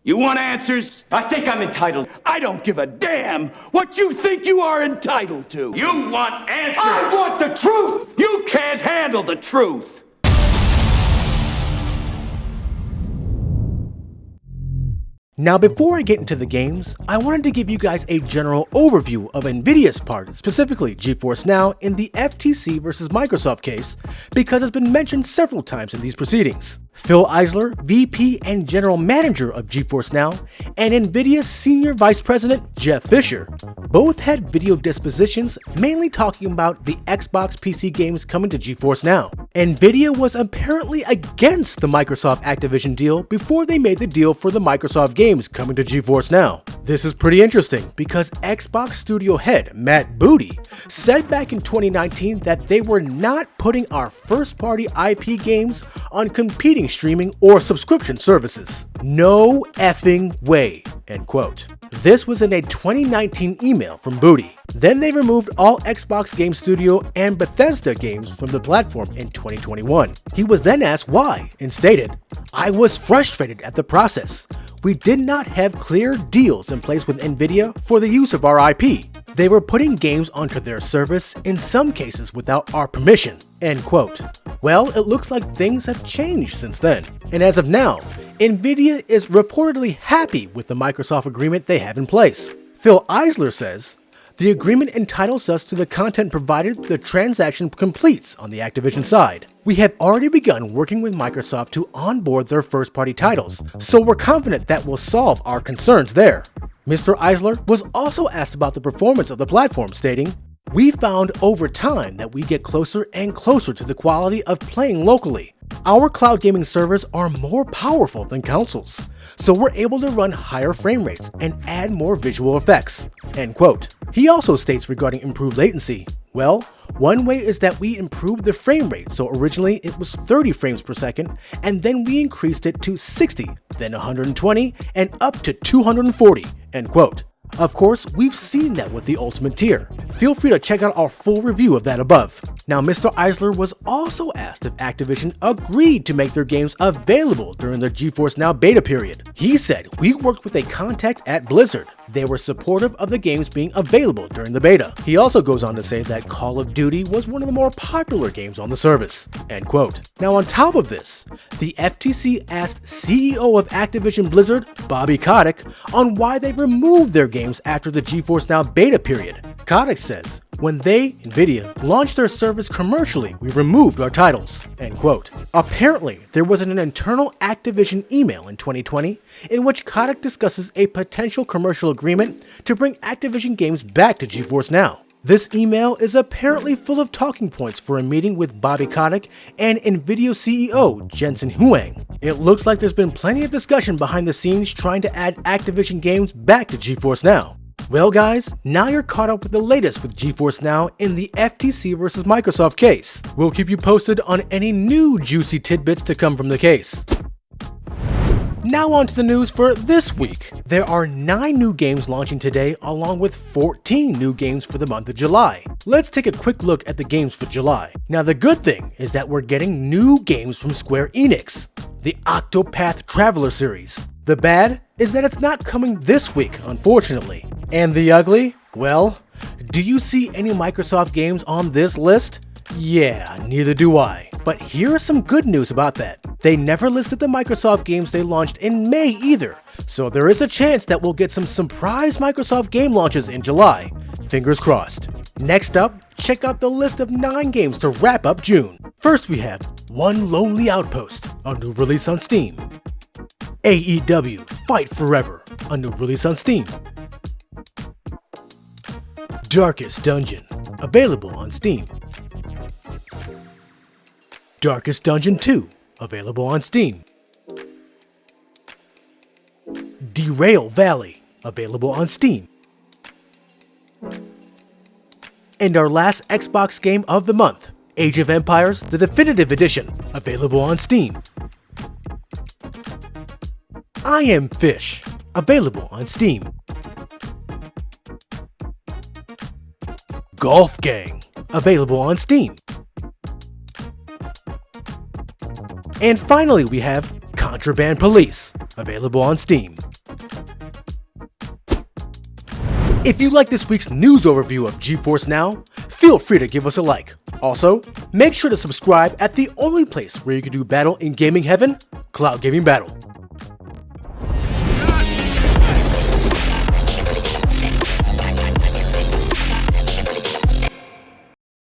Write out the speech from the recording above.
You want answers? I think I'm entitled. I don't give a damn what you think you are entitled to. You want answers? I want the truth! You can't handle the truth! Now before I get into the games, I wanted to give you guys a general overview of Nvidia's part, specifically GeForce Now, in the FTC versus Microsoft case, because it's been mentioned several times in these proceedings. Phil Eisler, VP and General Manager of GeForce Now, and Nvidia's Senior Vice President, Jeff Fisher, both had video dispositions mainly talking about the Xbox PC games coming to GeForce Now. Nvidia was apparently against the Microsoft Activision deal before they made the deal for the Microsoft games coming to GeForce Now. This is pretty interesting because Xbox studio head Matt Booty said back in 2019 that they were not putting our first-party IP games on competing streaming or subscription services. No effing way, end quote. This was in a 2019 email from Booty. Then they removed all Xbox Game Studio and Bethesda games from the platform in 2021. He was then asked why and stated, "I was frustrated at the process. We did not have clear deals in place with Nvidia for the use of our IP. They were putting games onto their service, in some cases without our permission," end quote. Well, it looks like things have changed since then. And as of now, Nvidia is reportedly happy with the Microsoft agreement they have in place. Phil Eisler says, "The agreement entitles us to the content provided the transaction completes on the Activision side. We have already begun working with Microsoft to onboard their first-party titles, so we're confident that will solve our concerns there." Mr. Eisler was also asked about the performance of the platform, stating, "We found over time that we get closer and closer to the quality of playing locally. Our cloud gaming servers are more powerful than consoles, so we're able to run higher frame rates and add more visual effects," end quote. He also states regarding improved latency, "Well, one way is that we improved the frame rate, so originally it was 30 frames per second, and then we increased it to 60, then 120, and up to 240, end quote. Of course, we've seen that with the Ultimate tier. Feel free to check out our full review of that above. Now, Mr. Eisler was also asked if Activision agreed to make their games available during their GeForce Now beta period. He said, "We worked with a contact at Blizzard. They were supportive of the games being available during the beta." He also goes on to say that Call of Duty was one of the more popular games on the service, end quote. Now, on top of this, the FTC asked CEO of Activision Blizzard, Bobby Kotick, on why they removed their games after the GeForce Now beta period. Kotick says, "When they, Nvidia, launched their service commercially, we removed our titles," end quote. Apparently, there was an internal Activision email in 2020 in which Kotick discusses a potential commercial agreement to bring Activision games back to GeForce Now. This email is apparently full of talking points for a meeting with Bobby Kotick and Nvidia CEO Jensen Huang. It looks like there's been plenty of discussion behind the scenes trying to add Activision games back to GeForce Now. Well guys, now you're caught up with the latest with GeForce Now in the FTC versus Microsoft case. We'll keep you posted on any new juicy tidbits to come from the case. Now on to the news for this week. There are 9 new games launching today along with 14 new games for the month of July. Let's take a quick look at the games for July. Now the good thing is that we're getting new games from Square Enix, the Octopath Traveler series. The bad is that it's not coming this week, unfortunately. And the ugly? Well, do you see any Microsoft games on this list? Yeah, neither do I. But here is some good news about that. They never listed the Microsoft games they launched in May either, so there is a chance that we'll get some surprise Microsoft game launches in July. Fingers crossed. Next up, check out the list of 9 games to wrap up June. First we have One Lonely Outpost, a new release on Steam. AEW Fight Forever, a new release on Steam. Darkest Dungeon, available on Steam. Darkest Dungeon 2, available on Steam. Derail Valley, available on Steam. And our last Xbox game of the month, Age of Empires: The Definitive Edition, available on Steam. I Am Fish, available on Steam. Golf Gang, available on Steam. And finally we have Contraband Police, available on Steam. If you like this week's news overview of GeForce Now, feel free to give us a like. Also, make sure to subscribe at the only place where you can do battle in gaming heaven, Cloud Gaming Battle.